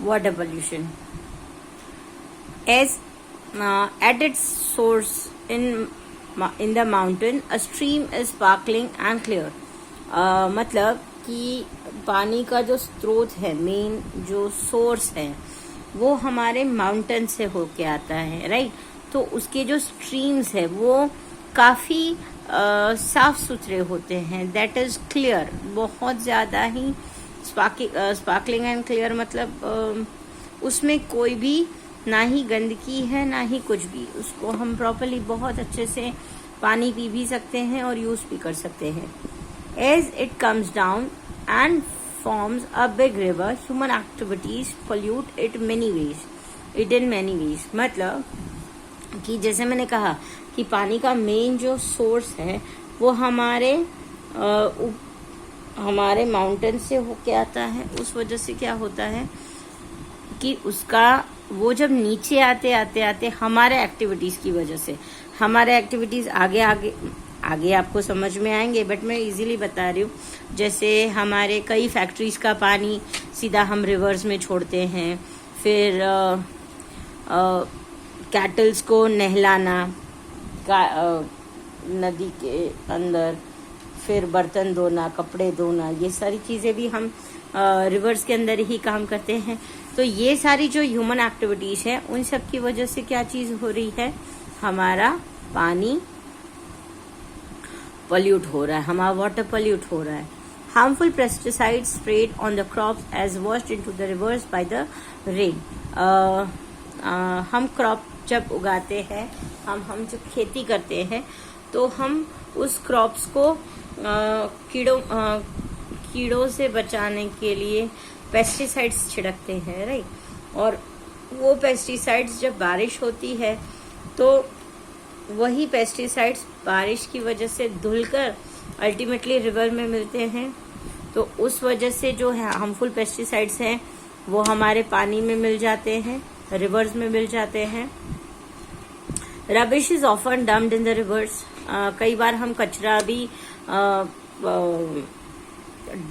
water pollution. As at its source in the mountain, a stream is sparkling and clear. मतलब कि पानी का जो स्रोत है, मेन जो सोर्स है, वो हमारे माउंटेन से होके आता है, राइट. तो उसके जो स्ट्रीम्स है वो काफ़ी साफ सुथरे होते हैं. दैट इज़ क्लियर, बहुत ज़्यादा ही स्पार्कलिंग एंड क्लियर, मतलब उसमें कोई भी ना ही गंदगी है ना ही कुछ भी. उसको हम प्रॉपरली बहुत अच्छे से पानी पी भी सकते हैं और यूज़ भी कर सकते हैं. As it comes down and forms a big river, human activities pollute it in many ways. मतलब कि जैसे मैंने कहा कि पानी का मेन जो सोर्स है वो हमारे माउंटेन से होके आता है. उस वजह से क्या होता है कि उसका वो जब नीचे आते हमारे एक्टिविटीज़ की वजह से, हमारे एक्टिविटीज़ आगे आपको समझ में आएंगे, बट मैं इजीली बता रही हूँ. जैसे हमारे कई फैक्ट्रीज का पानी सीधा हम रिवर्स में छोड़ते हैं. फिर कैटल्स को नहलाना नदी के अंदर, फिर बर्तन धोना, कपड़े धोना, ये सारी चीज़ें भी हम रिवर्स के अंदर ही काम करते हैं. तो ये सारी जो ह्यूमन एक्टिविटीज़ है उन सब की वजह से क्या चीज़ हो रही है, हमारा पानी पॉल्यूट हो रहा है, हमारा वाटर पॉल्यूट हो रहा है. Harmful pesticides spread on the crops as washed into the rivers by the rain. हम क्रॉप जब उगाते हैं, हम जब खेती करते हैं, तो हम उस क्रॉप्स को कीड़ों से बचाने के लिए पेस्टिसाइड्स छिड़कते हैं, राइट. और वो पेस्टिसाइड्स जब बारिश होती है तो वही पेस्टिसाइड्स बारिश की वजह से धुलकर अल्टीमेटली रिवर में मिलते हैं. तो उस वजह से जो है हार्मफुल पेस्टिसाइड्स हैं वो हमारे पानी में मिल जाते हैं, रिवर्स में मिल जाते हैं. Rubbish is often dumped in the reverse. कई बार हम कचरा भी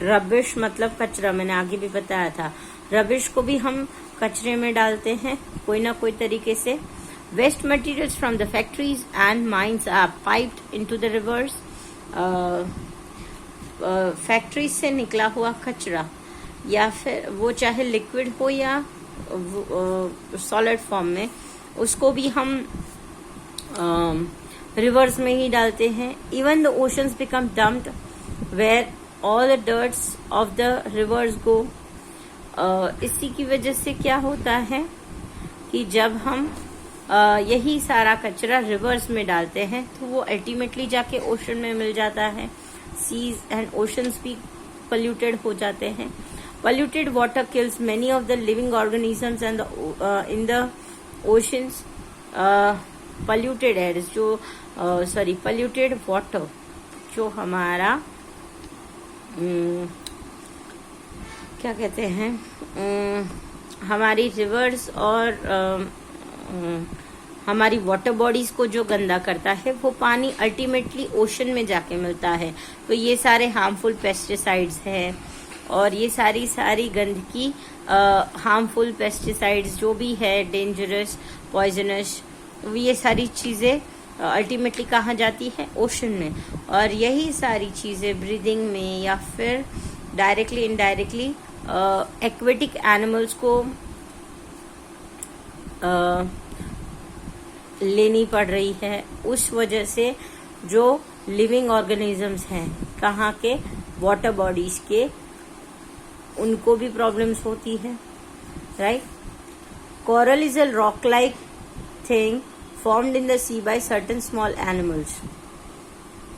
रबिश मतलब कचरा, मैंने आगे भी बताया था, रबिश को भी हम कचरे में डालते हैं कोई ना कोई तरीके से. Waste materials from the factories and mines are piped into the rivers. Factory से निकला हुआ कचरा, या फिर वो चाहे लिक्विड हो या सॉलिड फॉर्म में, उसको भी हम रिवर्स में ही डालते हैं. Even the oceans become dumped where all the dirts of the rivers go. इसी की वजह से क्या होता है कि जब हम यही सारा कचरा रिवर्स में डालते हैं तो वो अल्टीमेटली जाके ओशन में मिल जाता है. सीज एंड ओशंस भी पोल्यूटेड हो जाते हैं. Polluted water kills many of the living organisms and in the oceans. Polluted air polluted water जो हमारा क्या कहते हैं, हमारी रिवर्स और हमारी वाटर बॉडीज को जो गंदा करता है वो पानी अल्टीमेटली ओशन में जाके मिलता है. तो ये सारे हार्मफुल पेस्टिसाइड्स हैं और ये सारी गंदगी, हार्मफुल पेस्टिसाइड्स जो भी है, डेंजरस, पॉइजनस, ये सारी चीज़ें अल्टीमेटली कहाँ जाती है, ओशन में. और यही सारी चीज़ें ब्रीदिंग में या फिर डायरेक्टली इनडायरेक्टली एक्वेटिक एनिमल्स को लेनी पड़ रही है. उस वजह से जो लिविंग ऑर्गेनिजम्स हैं कहाँ के, वाटर बॉडीज के, उनको भी प्रॉब्लम्स होती है, right. Coral is a rock like thing formed in the sea by certain small animals.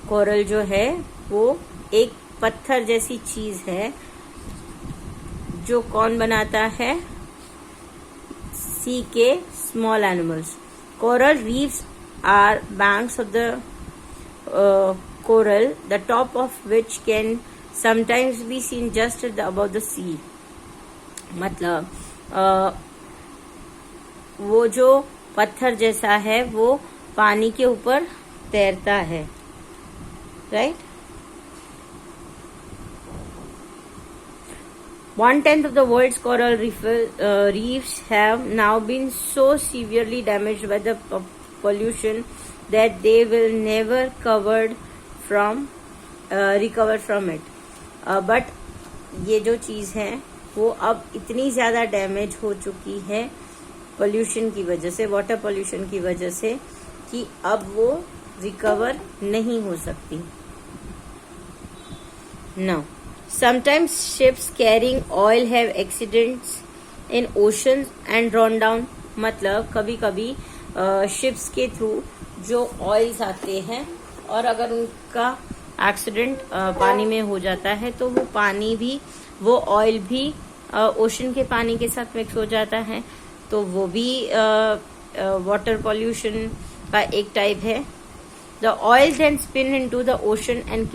Coral जो है वो एक पत्थर जैसी चीज है जो कौन बनाता है, सी के small animals. Coral reefs are banks of the coral, the top of which can sometimes be seen just above the sea. मतलब वो जो पत्थर जैसा है वो पानी के ऊपर तैरता है, right. 1/10 of the world's coral reefs have now been so severely damaged by the pollution that they will never recover from it. But ये जो चीज है वो अब इतनी ज्यादा डैमेज हो चुकी है पोल्यूशन की वजह से, वाटर पोल्यूशन की वजह से, कि अब वो रिकवर नहीं हो सकती. Now, sometimes ships carrying oil have accidents in oceans and drawn down. मतलब कभी कभी शिप्स के थ्रू जो ऑयल्स आते हैं और अगर उनका एक्सीडेंट पानी में हो जाता है तो वो ऑयल भी ओशन के पानी के साथ मिक्स हो जाता है, तो वो भी वाटर पॉल्यूशन का एक टाइप है. The oil then spin into the ocean and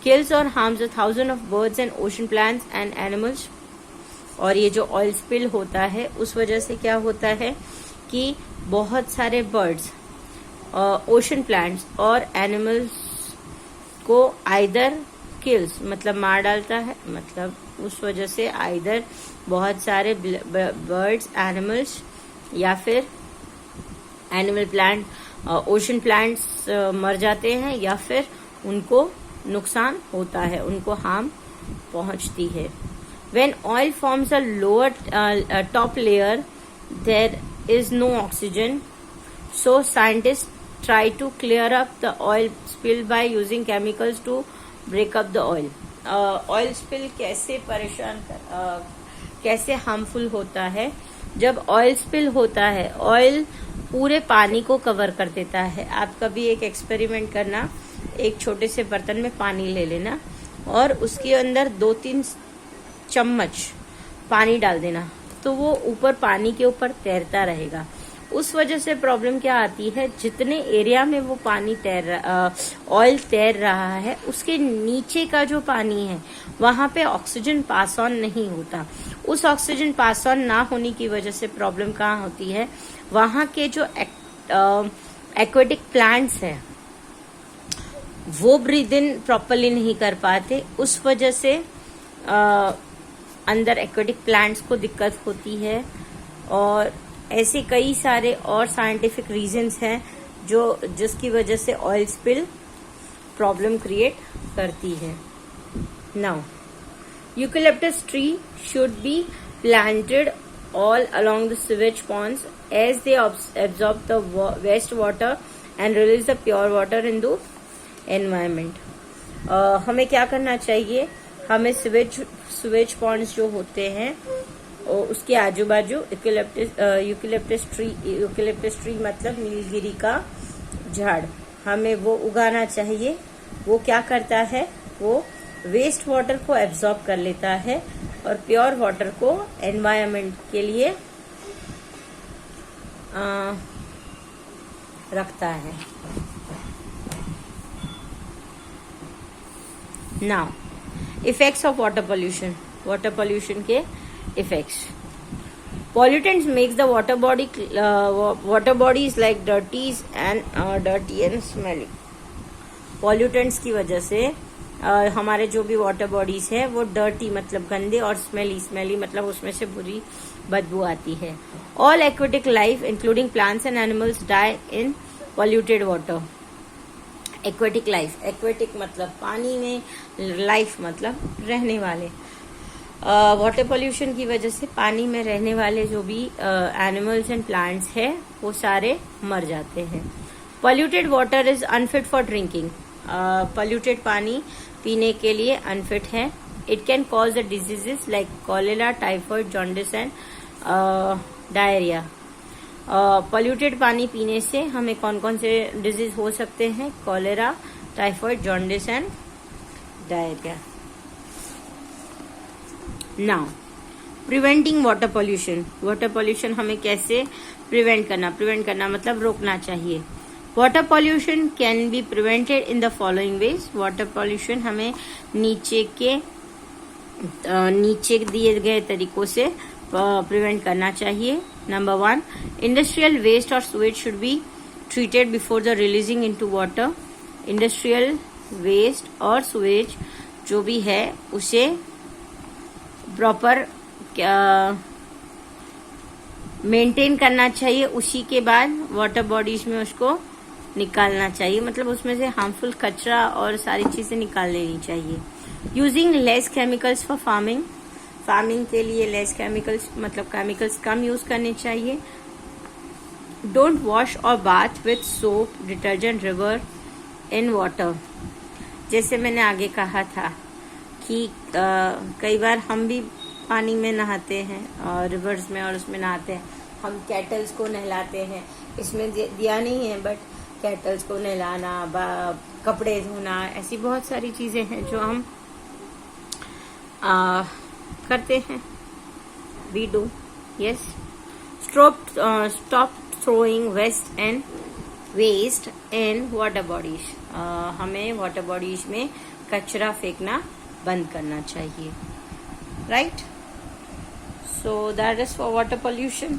kills or harms a thousand of birds and ocean plants and animals. और ये जो ऑयल स्पिल होता है उस वजह से क्या होता है कि बहुत सारे बर्ड्स, ओशन प्लांट्स और एनिमल्स को आइदर किल्स मतलब मार डालता है, मतलब उस वजह से आइदर बहुत सारे बर्ड्स, एनिमल्स या फिर एनिमल प्लांट, ओशन प्लांट्स मर जाते हैं या फिर उनको नुकसान होता है, उनको हार्म पहुंचती है. When oil forms a lower top layer, there is no oxygen, so scientists try to clear up the oil spill by using chemicals to break up the oil. Oil spill कैसे harmful होता है? जब oil spill होता है, oil पूरे पानी को cover कर देता है. आप कभी एक एक्सपेरिमेंट करना, एक छोटे से बर्तन में पानी ले लेना और उसके अंदर 2-3 चम्मच पानी डाल देना, तो वो ऊपर पानी के ऊपर तैरता रहेगा. उस वजह से प्रॉब्लम क्या आती है, जितने एरिया में वो पानी ऑयल तैर रहा है उसके नीचे का जो पानी है वहां पे ऑक्सीजन पास ऑन नहीं होता. उस ऑक्सीजन पास ऑन ना होने की वजह से प्रॉब्लम कहाँ होती है, वहां के जो एक्वेटिक प्लांट्स हैं वो ब्रीद इन प्रॉपरली नहीं कर पाते. उस वजह से अंदर एक्वेटिक प्लांट्स को दिक्कत होती है. और ऐसे कई सारे और साइंटिफिक रीजंस हैं जिसकी वजह से ऑयल स्पिल प्रॉब्लम क्रिएट करती है. Now, eucalyptus tree should be planted all along the sewage ponds as they absorb the waste water and release the pure water into environment. हमें क्या करना चाहिए, हमें स्वेज पॉन्ड्स जो होते हैं उसके आजू बाजू यूकेलिप्टस ट्री मतलब नीलगिरी का झाड़, हमें वो उगाना चाहिए. वो क्या करता है, वो वेस्ट वाटर को एब्जॉर्ब कर लेता है और प्योर वाटर को एनवायरनमेंट के लिए रखता है. Now, effects of water pollution. Water pollution के effects. Pollutants makes the water bodies like dirty and smelly. Pollutants की वजह से हमारे जो भी वाटर बॉडीज है वो डर्टी मतलब गंदे और स्मेली मतलब उसमें से बुरी बदबू आती है. All aquatic life including plants and animals die in polluted water. Aquatic life, aquatic मतलब पानी में, लाइफ मतलब रहने वाले. वाटर पोल्यूशन की वजह से पानी में रहने वाले जो भी एनिमल्स एंड प्लांट्स है वो सारे मर जाते हैं. Polluted water is unfit for drinking. Polluted पानी पीने के लिए अनफिट है. It can cause the diseases like cholera, typhoid, jaundice and diarrhoea. Polluted पानी पीने से हमें कौन कौन से डिजीज हो सकते हैं, cholera, typhoid, jaundice and diarrhoea. Now, preventing water pollution. Water pollution हमें कैसे प्रिवेंट करना मतलब रोकना चाहिए. Water pollution can be prevented in the following ways. Water pollution हमें नीचे दिए गए तरीकों से प्रिवेंट करना चाहिए. नंबर 1, इंडस्ट्रियल वेस्ट और sewage should be treated before the releasing into water. Industrial waste और सुएज जो भी है प्रॉपर मेंटेन करना चाहिए, उसी के बाद वाटर बॉडीज में उसको निकालना चाहिए, मतलब उसमें से हार्मफुल कचरा और सारी चीजें निकाल लेनी चाहिए। Using less chemicals for farming, farming के लिए लेस केमिकल्स मतलब केमिकल्स कम यूज करने चाहिए। डोंट वॉश और bath with soap, detergent, river in water. जैसे मैंने आगे कहा था कि कई बार हम भी पानी में नहाते हैं और रिवर्स में और उसमें नहाते हैं, हम कैटल्स को नहलाते हैं, इसमें दिया नहीं है बट कैटल्स को नहलाना, कपड़े धोना, ऐसी बहुत सारी चीजें हैं जो हम करते हैं। We do, yes. Stop throwing waste in water bodies. हमें वाटर बॉडीज में कचरा फेंकना बंद करना चाहिए, right? So that is for water pollution.